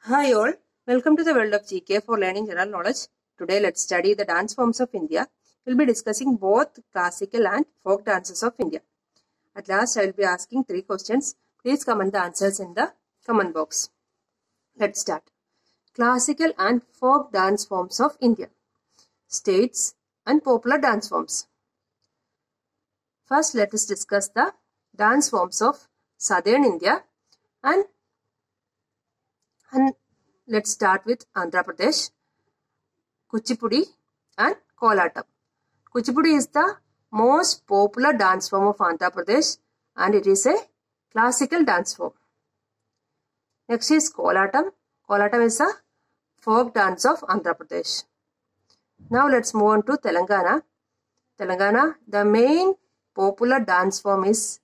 Hi all, welcome to the world of GK for learning general knowledge. Today let's study the dance forms of India. We'll be discussing both classical and folk dances of India. At last I will be asking 3 questions. Please comment the answers in the comment box. Let's start. Classical and folk dance forms of India. States and popular dance forms. First let us discuss the dance forms of southern India and let's start with Andhra Pradesh, Kuchipudi and Kolatam. Kuchipudi is the most popular dance form of Andhra Pradesh and it is a classical dance form. Next is Kolatam. Kolatam is a folk dance of Andhra Pradesh. Now let's move on to Telangana. Telangana, the main popular dance form is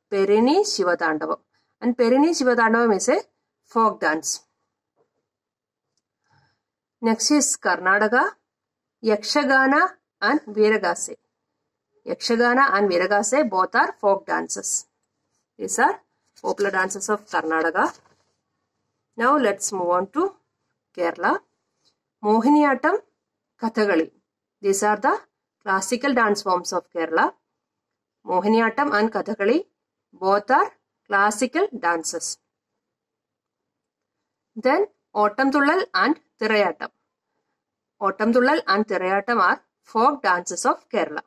Perini Shivatandavam. And Perini Shivatandavam is a folk dance. Next is Karnataka, Yakshagana and Viragase. Yakshagana and Viragase both are folk dances. These are popular dances of Karnataka. Now let's move on to Kerala. Mohiniyattam, Kathakali. These are the classical dance forms of Kerala. Mohiniyattam and Kathakali both are classical dances. Then Ottamtullal and Thirayattam. Ottamtullal and Thirayattam are folk dances of Kerala.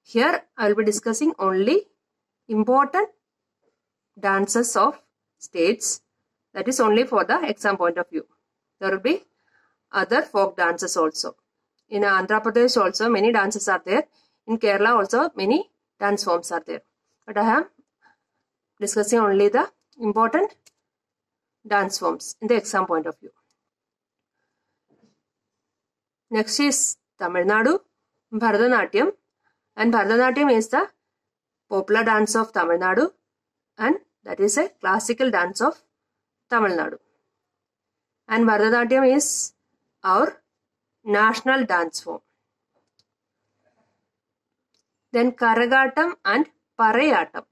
Here I will be discussing only important dances of states. That is only for the exam point of view. There will be other folk dances also. In Andhra Pradesh also many dances are there. In Kerala also many dance forms are there. But I am discussing only the important dance forms in the exam point of view. Next is Tamil Nadu, Bharatanatyam. And Bharatanatyam is the popular dance of Tamil Nadu and that is a classical dance of Tamil Nadu. And Bharatanatyam is our national dance form. Then Karagatam and Parayatam.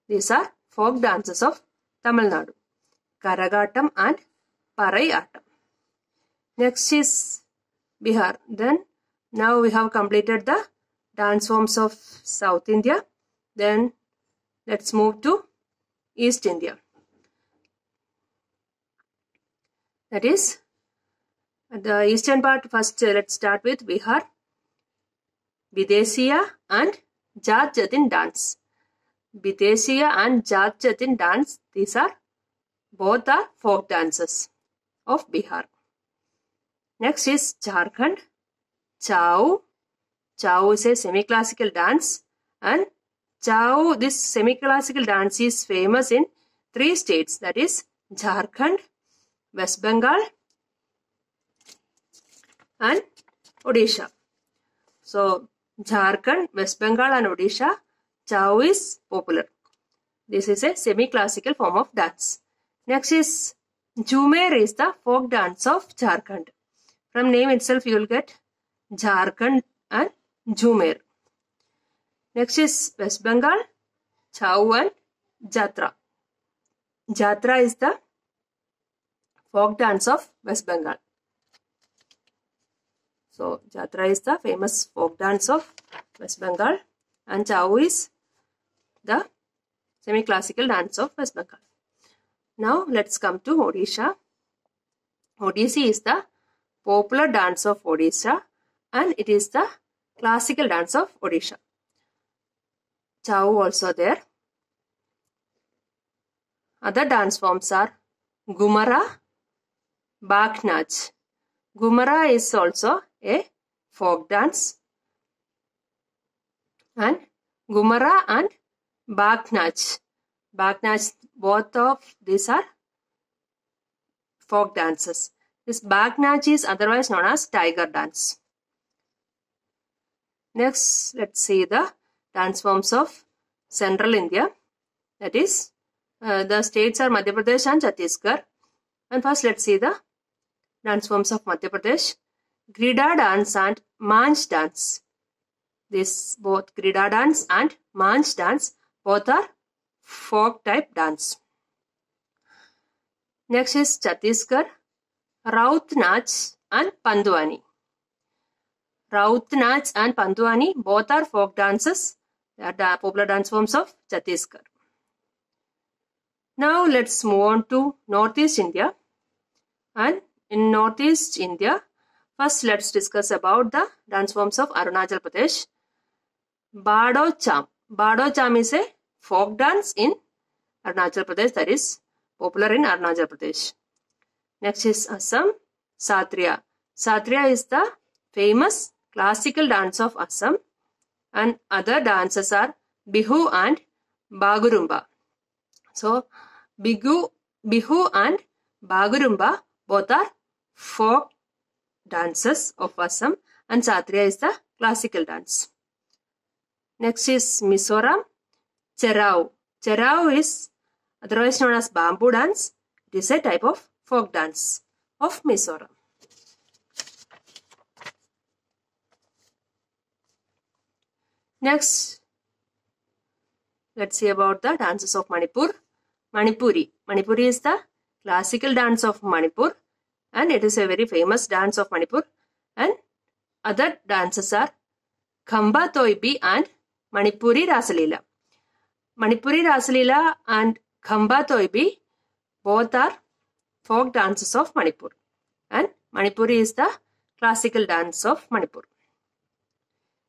These are folk dances of Tamil Nadu. Karagatam and Parayatam. Next is Bihar. Then now we have completed the dance forms of South India. Then let's move to East India. That is the eastern part. First let's start with Bihar. Videsiya and Jat Jatin dance. Videsiya and Jat Jatin dance. These are both are folk dances of Bihar. Next is Jharkhand. Chau. Chau is a semi-classical dance and Chau, this semi-classical dance is famous in 3 states, that is Jharkhand, West Bengal and Odisha. So Jharkhand, West Bengal and Odisha, Chau is popular. This is a semi-classical form of dance. Next is Jhumer is the folk dance of Jharkhand. From name itself you will get Jharkhand and Jhumer. Next is West Bengal, Chau and Jatra. Jatra is the folk dance of West Bengal. So Jatra is the famous folk dance of West Bengal and Chau is the semi-classical dance of West Bengal. Now let's come to Odisha. Odissi is the popular dance of Odisha and it is the classical dance of Odisha. Chau also there. Other dance forms are Gumara, Baknach. Gumara is also a folk dance and Gumara and Baknach. Baknach, both of these are folk dances. This Baknach is otherwise known as tiger dance. Next, let's see the dance forms of Central India. That is, the states are Madhya Pradesh and Chhattisgarh. And first, let's see the dance forms of Madhya Pradesh. Grida dance and Manch dance. This both Grida dance and Manch dance both are folk type dance. Next is Chhattisgarh, Raut Nach and Pandwani. Raut Nach and Pandwani both are folk dances. They are the popular dance forms of Chhattisgarh. Now let's move on to Northeast India. And in Northeast India, first let's discuss about the dance forms of Arunachal Pradesh. Bado Cham. Bado Cham is a folk dance in Arunachal Pradesh, that is popular in Arunachal Pradesh. Next is Assam, Satriya. Satriya is the famous classical dance of Assam, and other dances are Bihu and Bagurumba. So Bihu and Bagurumba both are folk dances of Assam, and Satriya is the classical dance. Next is Mizoram, Cherau. Cherau is otherwise known as bamboo dance. It is a type of folk dance of Mizoram. Next, let's see about the dances of Manipur. Manipuri. Manipuri is the classical dance of Manipur, and it is a very famous dance of Manipur. And other dances are Khamba Toibi and Manipuri Rasalila. Manipuri Rasalila and Khamba Toibi both are folk dances of Manipur, and Manipuri is the classical dance of Manipur.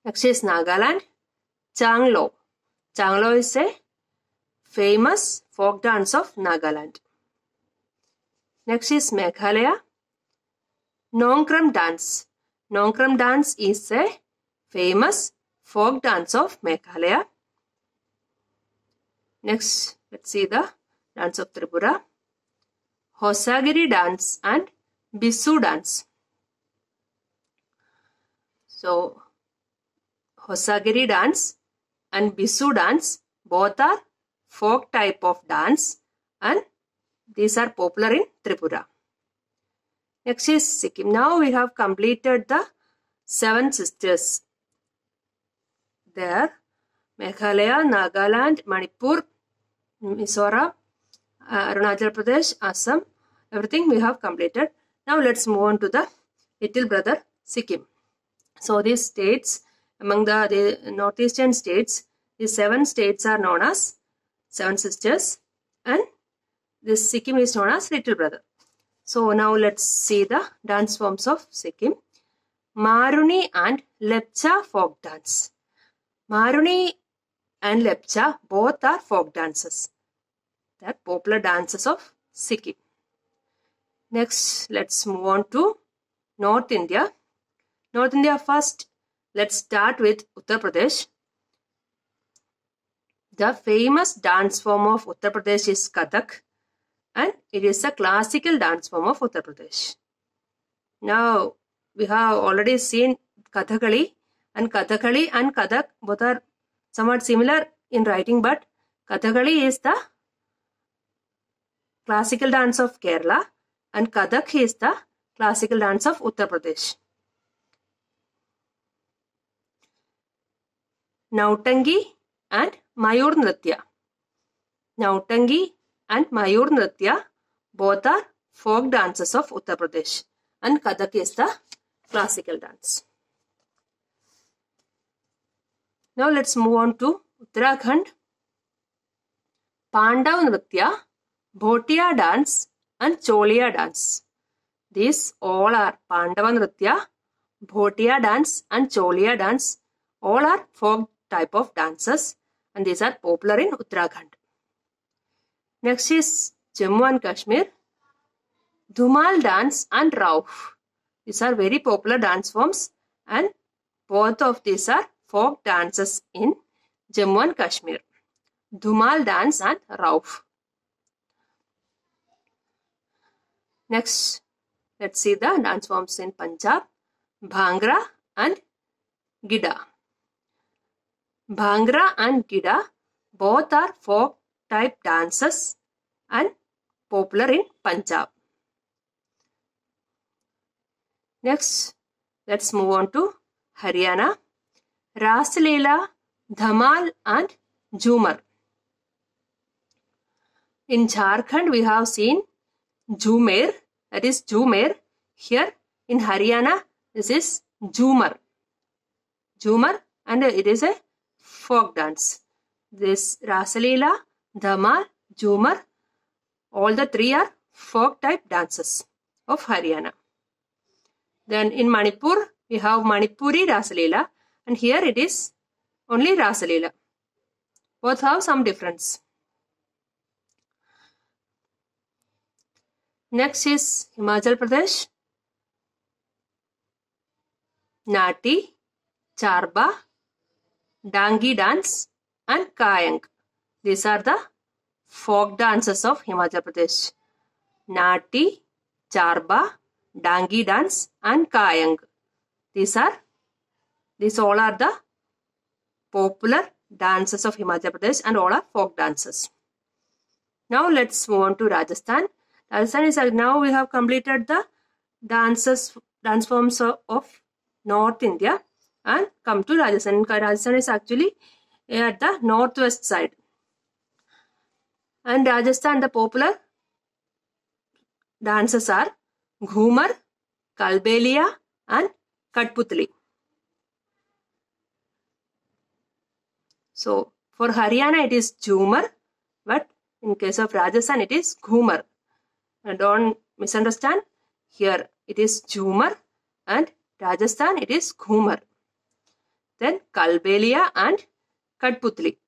Next is Nagaland, Changlo. Changlo is a famous folk dance of Nagaland. Next is Meghalaya, Nongkram dance. Nongkram dance is a famous folk dance of Meghalaya. Next, let's see the dance of Tripura, Hosagiri dance and Bisu dance. So, Hosagiri dance and Bisu dance both are folk type of dance, and these are popular in Tripura. Next is Sikkim. Now we have completed the 7 sisters. There, Meghalaya, Nagaland, Manipur, Mizoram, Arunachal Pradesh, Assam, everything we have completed. Now let's move on to the little brother Sikkim. So these states, among the northeastern states, these 7 states are known as 7 sisters, and this Sikkim is known as little brother. So now let's see the dance forms of Sikkim. Maruni and Lepcha folk dance. Maruni and Lepcha both are folk dances. They are popular dances of Sikkim. Next, let's move on to North India. North India first, let's start with Uttar Pradesh. The famous dance form of Uttar Pradesh is Kathak, and it is a classical dance form of Uttar Pradesh. Now, we have already seen Kathakali, and Kathak both are somewhat similar in writing, but Kathakali is the classical dance of Kerala, and Kathak is the classical dance of Uttar Pradesh. Nautangi and Mayur Nritya. Nautangi and Mayur Nritya both are folk dances of Uttar Pradesh, and Kathak is the classical dance. Now let's move on to Uttarakhand. Pandav Nritya, Bhotia dance and Cholia dance. These all are Pandava Nritya, Bhotia dance and Cholia dance. All are folk type of dances, and these are popular in Uttarakhand. Next is Jammu and Kashmir. Dhumal dance and Rauf. These are very popular dance forms, and both of these are folk dances in Jammu and Kashmir. Dhumal dance and Rauf. Next, let's see the dance forms in Punjab. Bhangra and Gida. Bhangra and Gida both are folk type dances and popular in Punjab. Next, let's move on to Haryana. Rasalila, Dhamal and Jhumar. In Jharkhand, we have seen Jhumer, that is Jhumer. Here in Haryana, this is Jhumar. Jhumar, and it is a folk dance. This Rasalila, Dhamal, Jhumar, all the three are folk type dances of Haryana. Then in Manipur, we have Manipuri Rasalila, and here it is only Rasalila. Both have some difference. Next is Himachal Pradesh. Nati, Charba, Dangi dance and Kayang. These are the folk dances of Himachal Pradesh. Nati, Charba, Dangi dance and Kayang. These all are the popular dances of Himachal Pradesh and all are folk dances. Now let's move on to Rajasthan. Rajasthan is now we have completed the dance forms of North India and come to Rajasthan. Rajasthan is actually at the northwest side. And Rajasthan, the popular dances are Ghumar, Kalbelia and Katputli. So for Haryana it is Jhumar, but in case of Rajasthan it is Ghumar. And don't misunderstand, here it is Jhumar and Rajasthan it is Ghumar. Then Kalbelia and Katputli.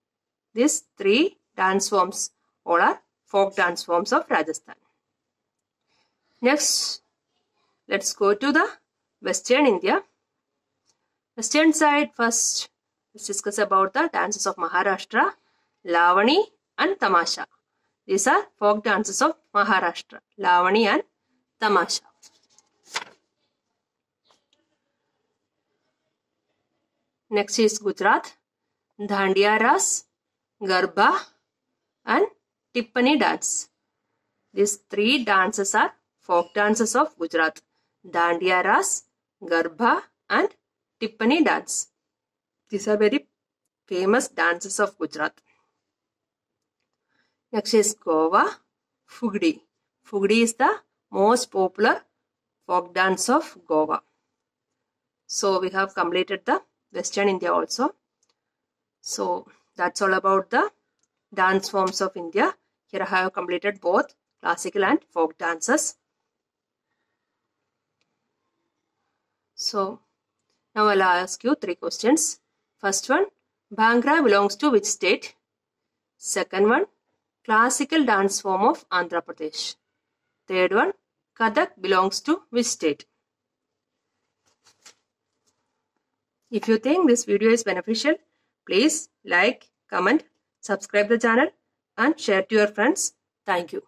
These three dance forms all are folk dance forms of Rajasthan. Next, let's go to the Western India. Western side, first let's discuss about the dances of Maharashtra, Lavani and Tamasha. These are folk dances of Maharashtra, Lavani and Tamasha. Next is Gujarat, Dandiya Ras, Garba and Tippani dance. These three dances are folk dances of Gujarat, Dandiya Ras, Garba and Tippani dance. These are very famous dances of Gujarat. Next is Goa, Fugdi. Fugdi is the most popular folk dance of Goa. So we have completed the Western India also. So that's all about the dance forms of India. Here I have completed both classical and folk dances. So now I'll ask you three questions. First one, Bhangra belongs to which state? Second one, classical dance form of Andhra Pradesh. Third one, Kathak belongs to which state? If you think this video is beneficial, please like, comment, subscribe the channel and share to your friends. Thank you.